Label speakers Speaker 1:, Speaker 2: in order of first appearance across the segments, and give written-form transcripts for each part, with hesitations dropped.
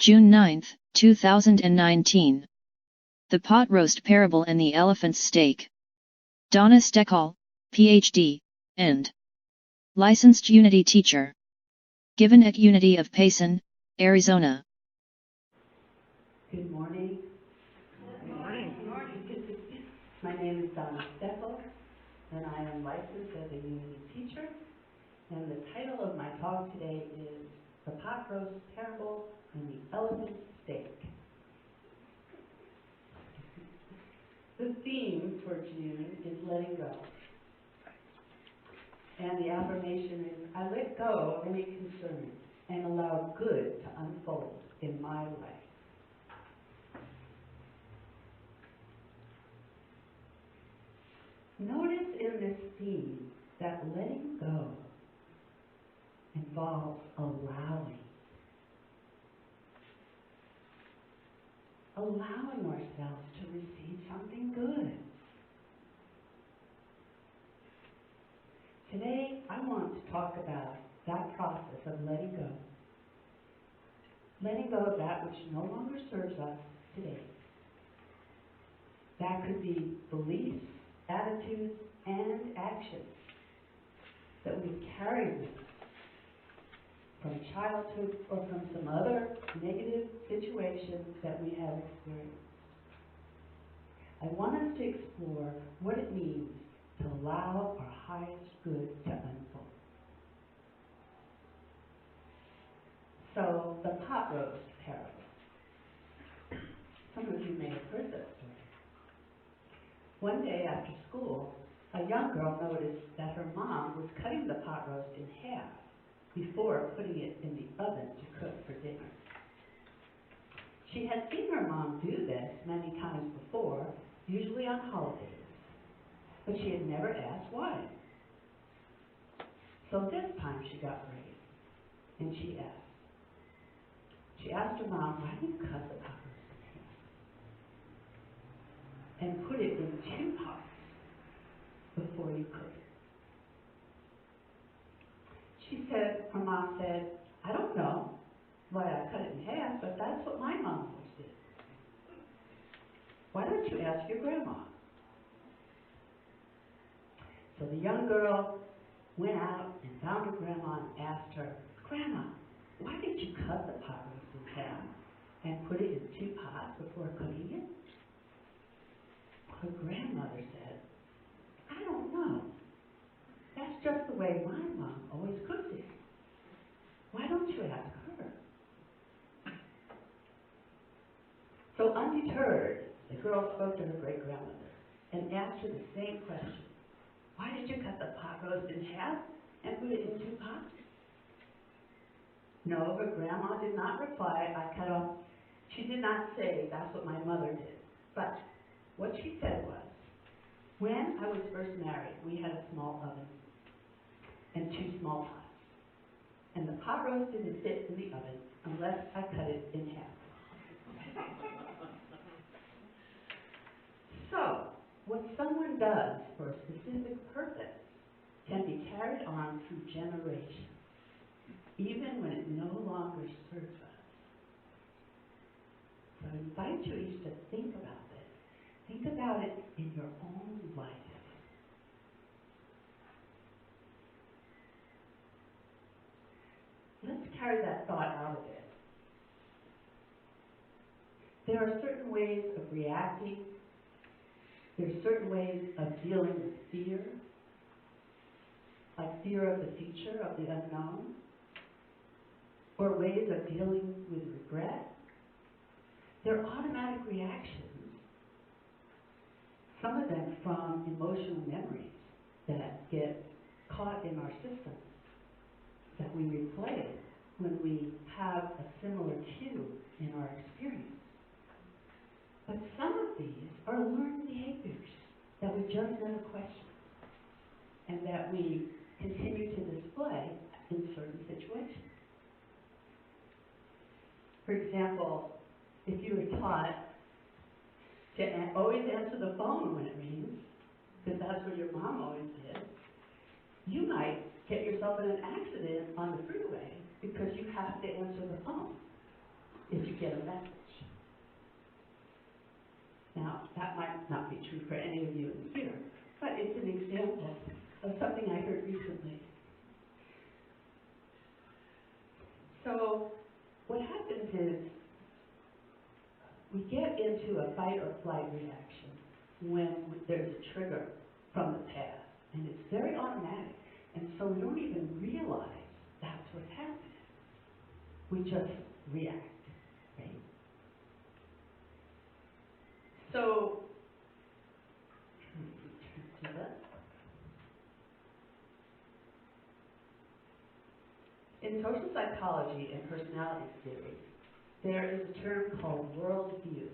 Speaker 1: June 9, 2019. The Pot Roast Parable and the Elephant's Steak. Donna Steckal, PhD, and licensed Unity teacher. Given at Unity of Payson, Arizona.
Speaker 2: Good morning.
Speaker 3: Good morning.
Speaker 2: Good morning. My name is Donna Steckal, and I am licensed as a Unity teacher. And the title of my talk today is The Pot Roast Parable and the Elephant's Steak. The theme for June is letting go. And the affirmation is, I let go of any concern and allow good to unfold in my life. Notice in this theme that letting go involves allowing. Allowing ourselves to receive something good. Today, I want to talk about that process of letting go. Letting go of that which no longer serves us today. That could be beliefs, attitudes, and actions that we've carried with us from childhood or from some other negative situation that we have experienced. I want us to explore what it means to allow our highest good to unfold. So, the pot roast parable. Some of you may have heard that story. One day after school, a young girl noticed that her mom was cutting the pot roast in half before putting it in the oven to cook for dinner. She had seen her mom do this many times before, usually on holidays, but she had never asked why. So this time she got brave, and she asked. She asked her mom, why do you cut the pot roast in half and put it in 2 pots before you cook it? Her mom said, I don't know why I cut it in half, but that's what my mom always did. Why don't you ask your grandma? So the young girl went out and found her grandma and asked her, Grandma, why did you cut the pot roast in half and put it in 2 pots before cooking it? Her grandmother said, I don't know. That's just the way my mom always cooks it. Why don't you ask her? So undeterred, the girl spoke to her great-grandmother and asked her the same question. Why did you cut the pot roast in half and put it in 2 pots? No, her grandma did not reply, I cut off. She did not say, that's what my mother did. But what she said was, when I was first married, we had a small oven and 2 small pots. And the pot roast didn't fit in the oven unless I cut it in half. So, what someone does for a specific purpose can be carried on through generations, even when it no longer serves us. So I invite you each to think about this. Think about it in your own life. Let's carry that thought out of it. There are certain ways of reacting. There are certain ways of dealing with fear, like fear of the future, of the unknown, or ways of dealing with regret. They're automatic reactions, some of them from emotional memories that get caught in our system, that we replay when we have a similar cue in our experience. But some of these are learned behaviors that we just never question and that we continue to display in certain situations. For example, if you were taught to always answer the phone when it rings, because that's what your mom always did, you might get yourself in an accident on the freeway because you have to answer the phone. if you get a message. Now, that might not be true for any of you in here, but it's an example of something I heard recently. So, what happens is we get into a fight or flight reaction when there's a trigger from the past, and it's very automatic, and so we don't even realize that's what's happening. We just react, right? So, in social psychology and personality theory, there is a term called worldview.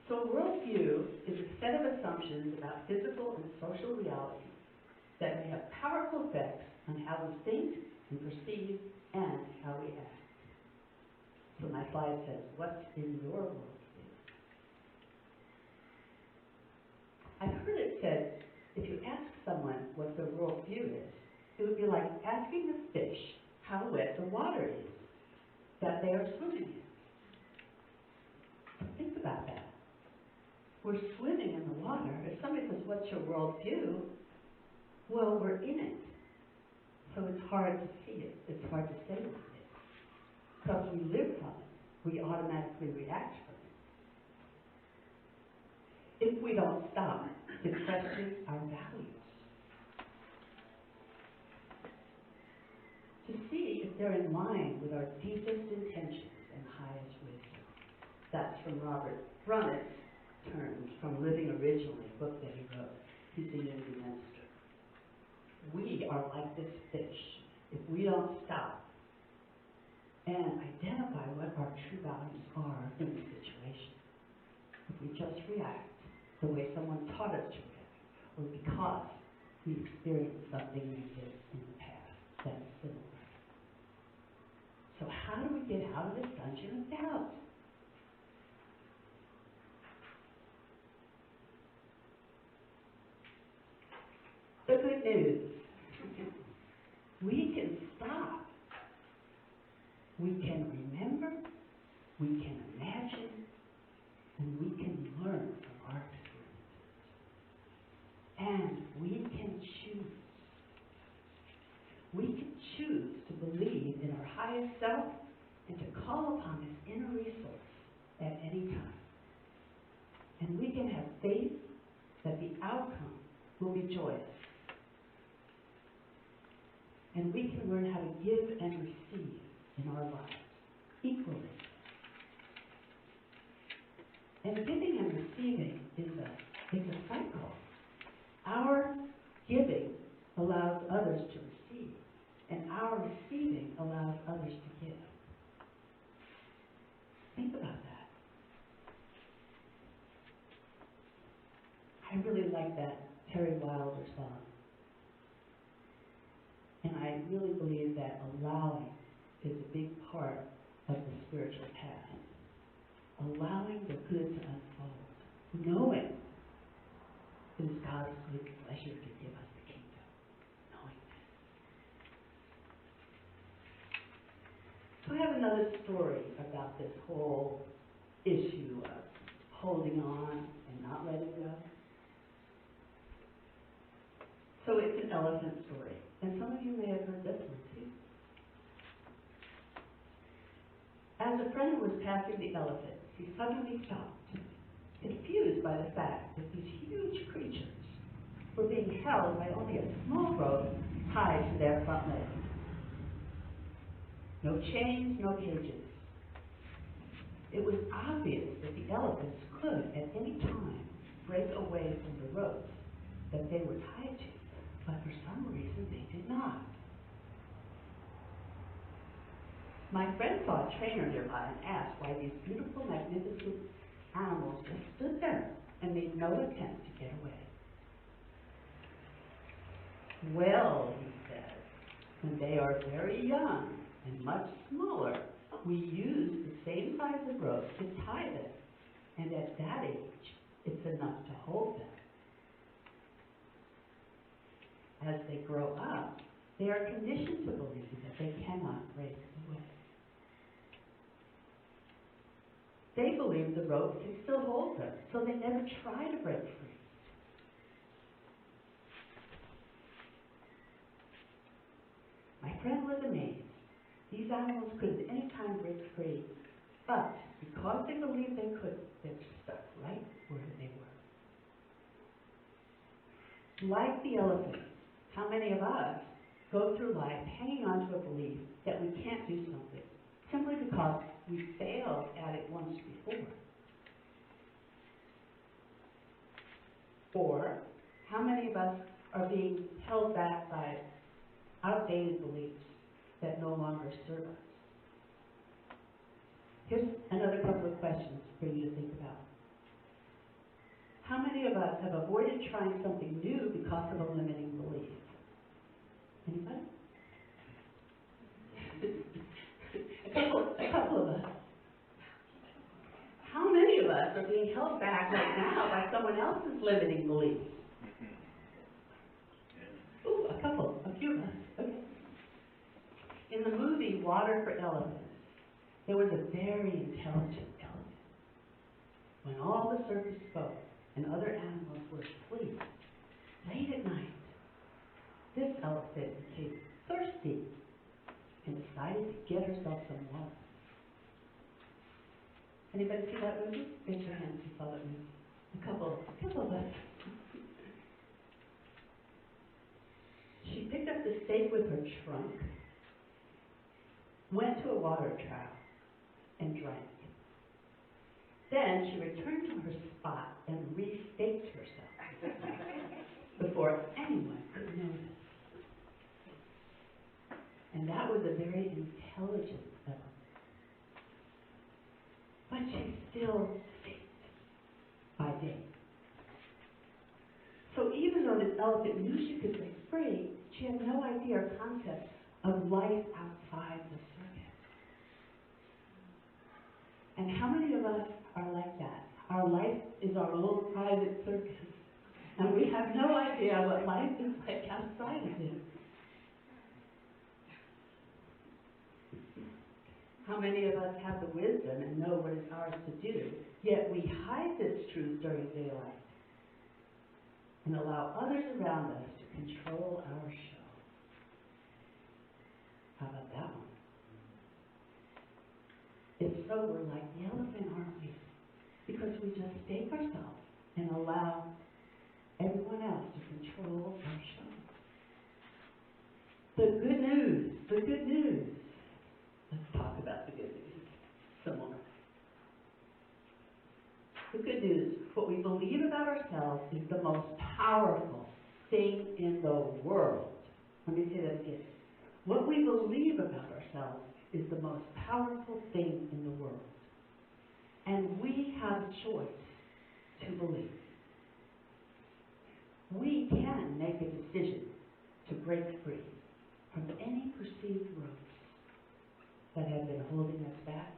Speaker 2: So worldview is a set of assumptions about physical and social realities that may have powerful effects on how we think and perceive and how we act. So my slide says, what's in your worldview? I've heard it said, if you ask someone what their worldview is, it would be like asking a fish how wet the water is that they are swimming in. Think about that. We're swimming in the water. If somebody says, what's your worldview? Well, we're in it. So it's hard to see it. It's hard to say what it is. Because we live from it. We automatically react from it. If we don't stop to question our values, to see if they're in line with our deepest intentions and highest wisdom. That's from Robert Brummett's terms from Living Originally, a book that he wrote. He's a Unity minister. We are like this fish. If we don't stop and identify what our true values are in the situation, if we just react the way someone taught us to react, or because we experienced something negative in the past that is similar. So how do we get out of this dungeon of doubt? The good news, we can stop. We can remember, we can imagine, and we can learn from our experiences. And we can choose. We can choose to believe in our highest self and to call upon this inner resource at any time. And we can have faith that the outcome will be joyous. And we can learn how to give and receive in our lives equally. And giving and receiving is a cycle. Our giving allows others to receive, and our receiving allows others to give. Think about that. I really like that Terry Wilder song. And I really believe that allowing is a big part of the spiritual path. Allowing the good to unfold. Knowing it is God's good pleasure to give us the kingdom. Knowing that. So I have another story about this whole issue of holding on and not letting go. So it's an elephant story. And some of you may have heard this one too. As a friend was passing the elephant, he suddenly stopped, confused by the fact that these huge creatures were being held by only a small rope tied to their front legs. No chains, no cages. It was obvious that the elephants could, at any time, break away from the ropes that they were tied to. But for some reason, they did not. My friend saw a trainer nearby and asked why these beautiful, magnificent animals just stood there and made no attempt to get away. Well, he said, when they are very young and much smaller, we use the same size of rope to tie them, and at that age, it's enough to hold them. As they grow up, they are conditioned to believe that they cannot break away. they believe the rope can still hold them, so they never try to break free. My friend was amazed. These animals could at any time break free, but because they believed they could, they were stuck right where they were. Like the elephant, how many of us go through life hanging on to a belief that we can't do something simply because we failed at it once before? Or how many of us are being held back by outdated beliefs that no longer serve us? Here's another couple of questions for you to think about. How many of us have avoided trying something new because of a limiting belief? Anybody? a couple of us. How many of us are being held back right now by someone else's limiting beliefs? Ooh, a few of us. Okay. In the movie Water for Elephants, there was a very intelligent elephant. When all the circus spoke and other animals were asleep, late at night, this elephant became thirsty and decided to get herself some water. Anybody see that movie? Raise your hands if you saw that movie. A couple of us. She picked up the stake with her trunk, went to a water trough, and drank. Then she returned to her spot and re-staked herself before anyone could notice. And that was a very intelligent elephant. But she still staked by day. So even though this elephant knew she could break free, she had no idea or concept of life outside the circus. And how many of us are like that? Our life is our own private circus. And we have no idea what life is like outside of it. How many of us have the wisdom and know what is ours to do, yet we hide this truth during daylight and allow others around us to control our show? How about that one? If so, we're like the elephant, aren't we? Because we just stake ourselves and allow everyone else to control our show. The good news. Let's talk about the good news some more. The good news, what we believe about ourselves is the most powerful thing in the world. Let me say that again. What we believe about ourselves is the most powerful thing in the world. And we have a choice to believe. We can make a decision to break free from any perceived ropes that have been holding us back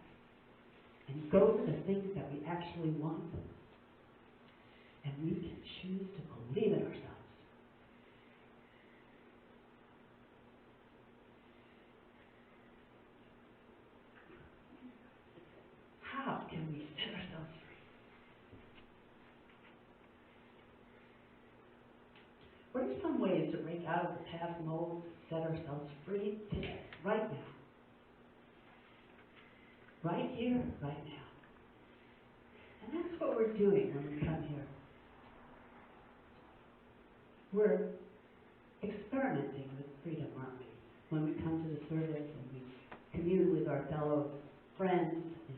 Speaker 2: and go to the things that we actually want. And we can choose to believe in ourselves. How can we set ourselves free? What are some ways to break out of the past molds, set ourselves free today, right now? Right here, right now. And that's what we're doing when we come here. We're experimenting with freedom, aren't we? When we come to the service and we commune with our fellow friends in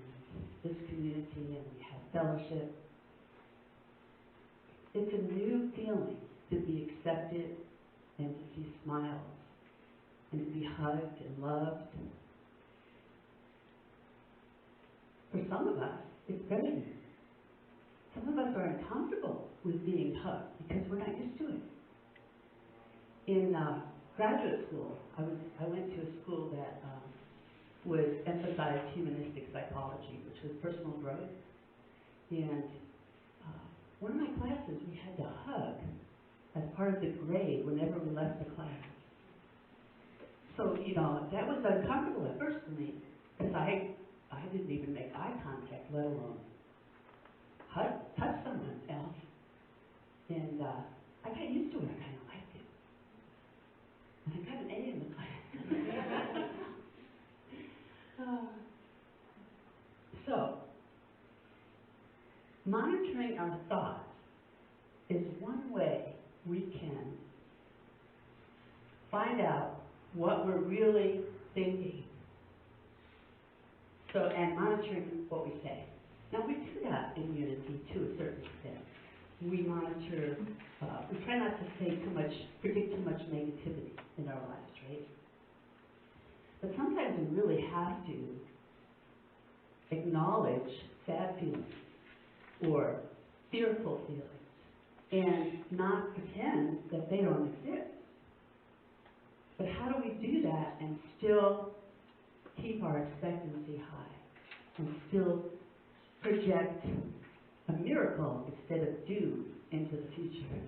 Speaker 2: this community and we have fellowship. It's a new feeling to be accepted and to see smiles and to be hugged and loved. For some of us, it's very new. Some of us are uncomfortable with being hugged because we're not used to it. In graduate school, I went to a school that would emphasize humanistic psychology, which was personal growth. And one of my classes, we had to hug as part of the grade whenever we left the class. So, that was uncomfortable at first for me, because I didn't even make eye contact, let alone touch someone else. And I got used to it. I kind of liked it. And I got an A in the class. So, monitoring our thoughts is one way we can find out what we're really thinking. So, and monitoring what we say. Now, we do that in unity to a certain extent. We monitor, we try not to say too much, predict too much negativity in our lives, right? But sometimes we really have to acknowledge sad feelings or fearful feelings and not pretend that they don't exist. But how do we do that and still keep our expectancy high and still project a miracle instead of doom into the future?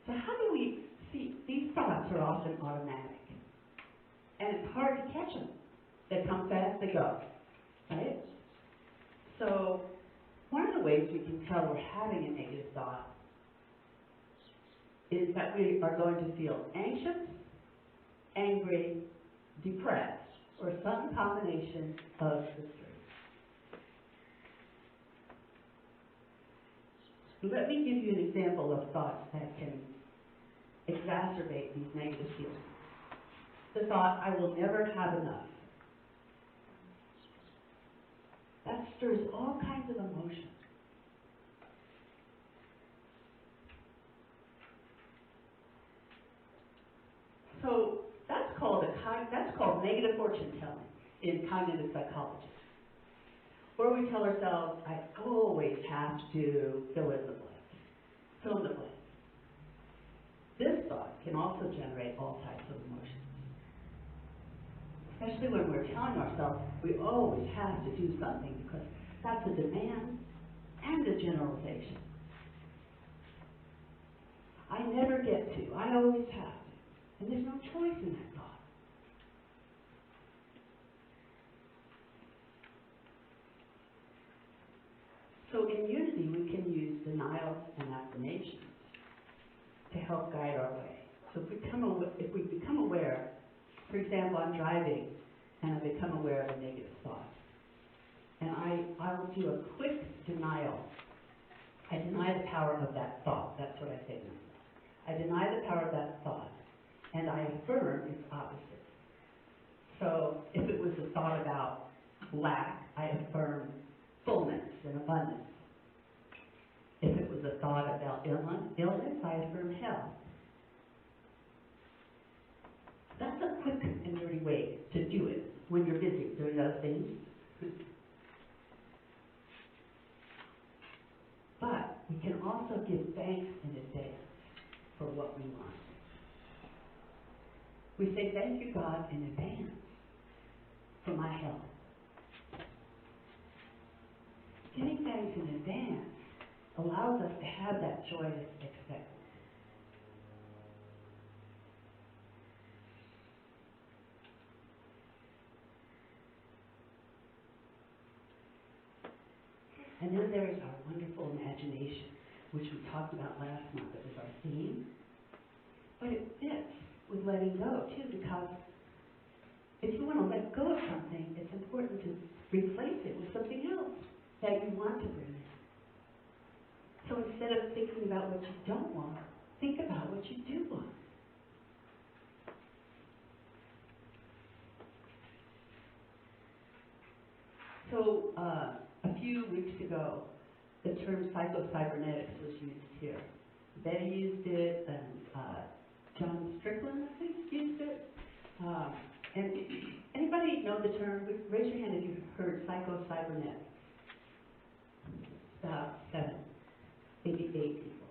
Speaker 2: So how do we see, these thoughts are often automatic, and it's hard to catch them. They come fast, they go, right? So one of the ways we can tell we're having a negative thought is that we are going to feel anxious, angry, depressed, or some combination of the three. Let me give you an example of thoughts that can exacerbate these negative feelings. The thought, I will never have enough. That stirs all kinds of emotions. So that's called negative fortune telling in cognitive psychology, where we tell ourselves, I always have to fill in the blank. Fill in the blank. This thought can also generate all types of emotions, especially when we're telling ourselves we always have to do something, because that's a demand and a generalization. I never get to. I always have to. And there's no choice in that thought. So in unity, we can use denials and affirmations to help guide our way. So if we become aware, for example, I'm driving and I become aware of a negative thought, and I will do a quick denial. I deny the power of that thought. That's what I say to myself. I deny the power of that thought, and I affirm its opposite. So if it was a thought about lack, I affirm fullness and abundance. If it was a thought about illness, I affirm health. That's a quick and dirty way to do it when you're busy doing other things. But we can also give thanks in advance for what we want. We say, thank you, God, in advance for my health. Giving thanks in advance allows us to have that joyous expectancy. And then there is our wonderful imagination, which we talked about last month. It was our theme. But it fits with letting go, too, because if you want to let go of something, it's important to replace it with something else that you want to bring in. So instead of thinking about what you don't want, think about what you do want. So a few weeks ago, the term psycho-cybernetics was used here. Betty used it, and John Strickland, I think, used it. And anybody know the term? Raise your hand if you've heard psycho-cybernetics. About 88 people.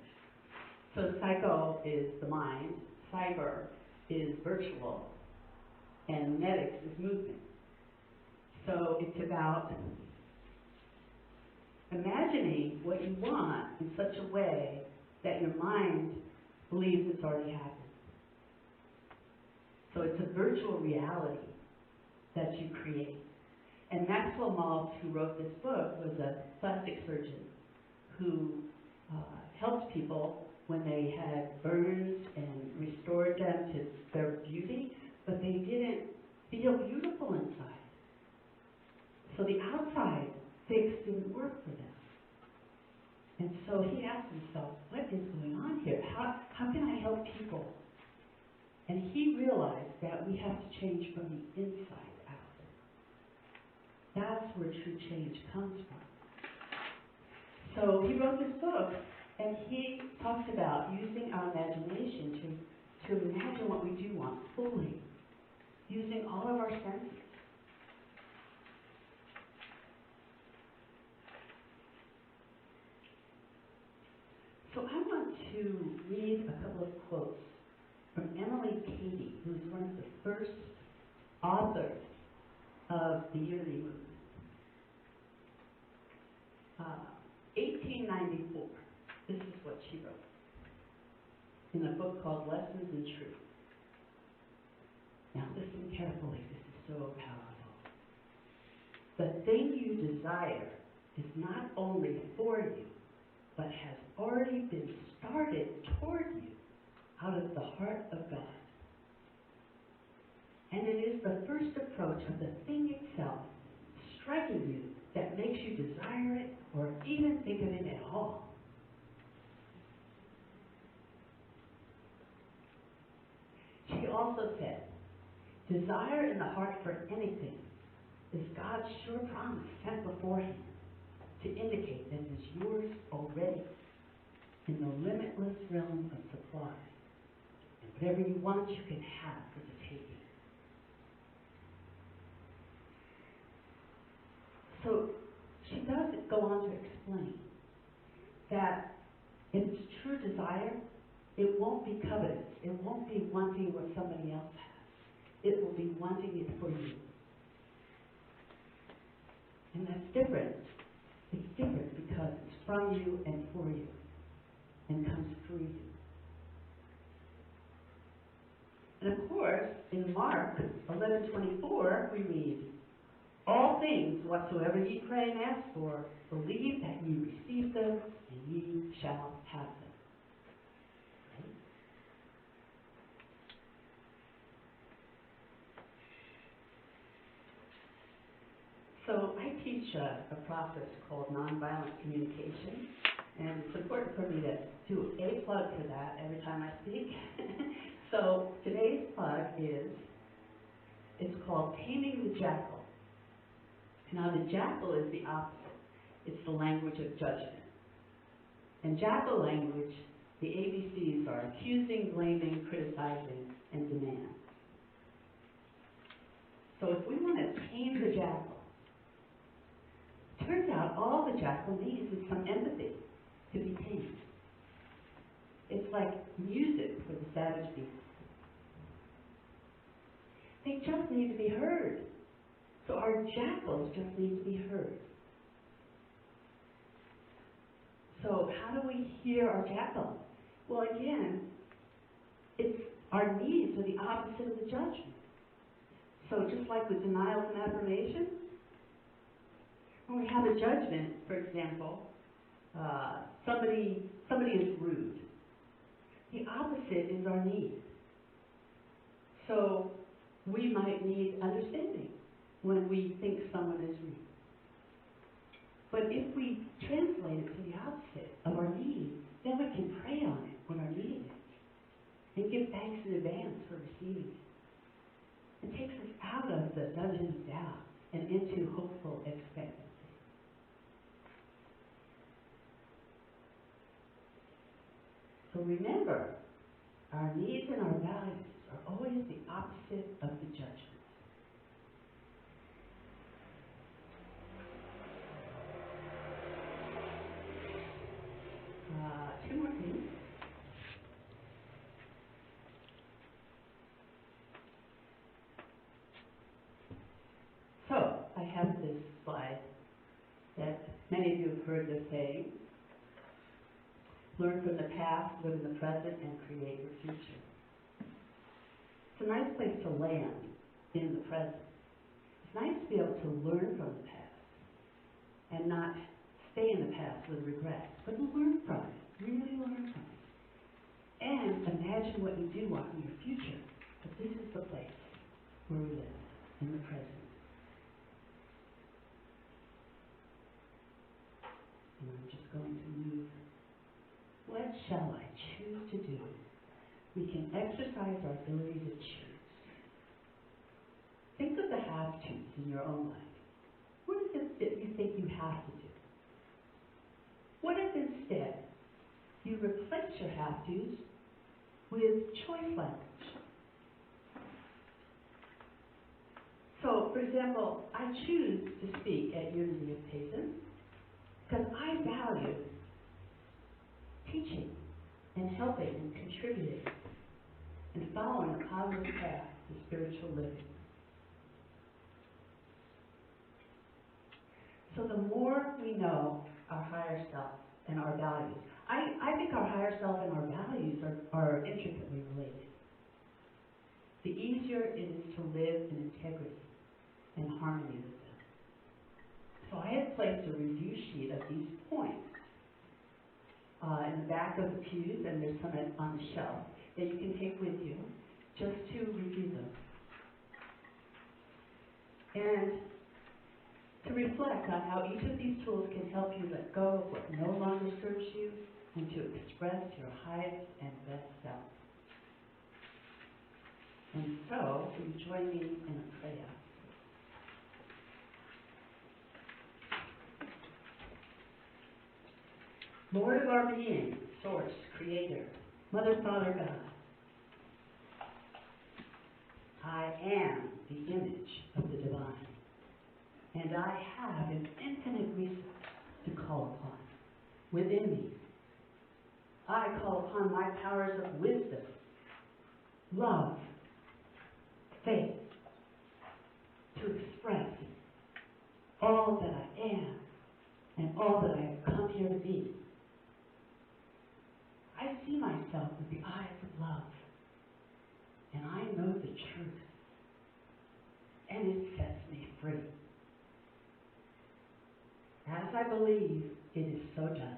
Speaker 2: So psycho is the mind, cyber is virtual, and netics is movement. So it's about imagining what you want in such a way that your mind believes it's already happened. So it's a virtual reality that you create. And Maxwell Maltz, who wrote this book, was a plastic surgeon who helped people when they had burns and restored them to their beauty, but they didn't feel beautiful inside. So the outside fix didn't work for them. And so he asked himself, what is going on here? How can I help people? And he realized that we have to change from the inside out. That's where true change comes from. So he wrote this book, and he talks about using our imagination to imagine what we do want fully, using all of our senses. So I want to read a couple of quotes from Emily Cady, who's one of the first authors of the Unity Movement. 1894, this is what she wrote in a book called Lessons in Truth. Now listen carefully, this is so powerful. The thing you desire is not only for you, but has already been started toward you out of the heart of God. And it is the first approach of the thing itself striking you that makes you desire it or even think of it at all. She also said, desire in the heart for anything is God's sure promise sent beforehand to indicate that it is yours already in the limitless realm of supply. And whatever you want, you can have for the taking. So she does go on to explain that if it's true desire, it won't be covetous. It won't be wanting what somebody else has. It will be wanting it for you. And that's different. It's different because it's from you and for you and comes through you. And of course, in Mark 11:24, we read, all things whatsoever ye pray and ask for, believe that ye receive them, and ye shall have them. Right? So I teach a process called nonviolent communication, and it's important for me to do a plug for that every time I speak. So today's plug is, it's called Taming the Jackal. Now the jackal is the opposite. It's the language of judgment. In jackal language, the ABCs are accusing, blaming, criticizing, and demand. So if we want to tame the jackal, it turns out all the jackal needs is some empathy to be tamed. It's like music for the savage beast. They just need to be heard. So our jackals just need to be heard. So how do we hear our jackal? Well, again, it's our needs are the opposite of the judgment. So just like with denials and affirmation, when we have a judgment, for example, somebody is rude. The opposite is our need. So we might need understanding when we think someone is rude. But if we translate it to the opposite of our need, then we can pray on it when our need is, and give thanks in advance for receiving it. It takes us out of the dungeon of doubt and into hopeful expectancy. So remember, our needs and our values are always the opposite of the judgment. Two more things. So, I have this slide that many of you have heard the saying, learn from the past, live in the present, and create your future. It's a nice place to land in the present. It's nice to be able to learn from the past and not stay in the past with regret, but learn from it, really learn from it. And imagine what you do want in your future. But this is the place where we live, in the present. And I'm just going to move. What shall I choose to do? We can exercise our ability to choose. Think of the have-tos in your own life. What is it that you think you have to do? What if instead you replace your have-tos with choice language? So, for example, I choose to speak at Unity of Payson because I value teaching and helping and contributing and following a positive path to spiritual living. So the more we know our higher self and our values, I think our higher self and our values are intricately related. The easier it is to live in integrity and harmony with them. So I have placed a review sheet of these points in the back of the pews, and there's some on the shelf that you can take with you just to review them. And to reflect on how each of these tools can help you let go of what no longer serves you and to express your highest and best self. And so, will you join me in a prayer? Lord of our being, Source, Creator, Mother, Father, God, I am the image of the divine, and I have an infinite resource to call upon within me. I call upon my powers of wisdom, love, faith, to express all that I am and all that I have come here to be. I see myself with the eyes of love, and I know the truth, and it sets me free. As I believe, it is so done.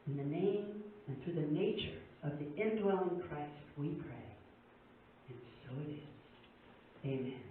Speaker 2: In the name and through the nature of the indwelling Christ, we pray. And so it is. Amen.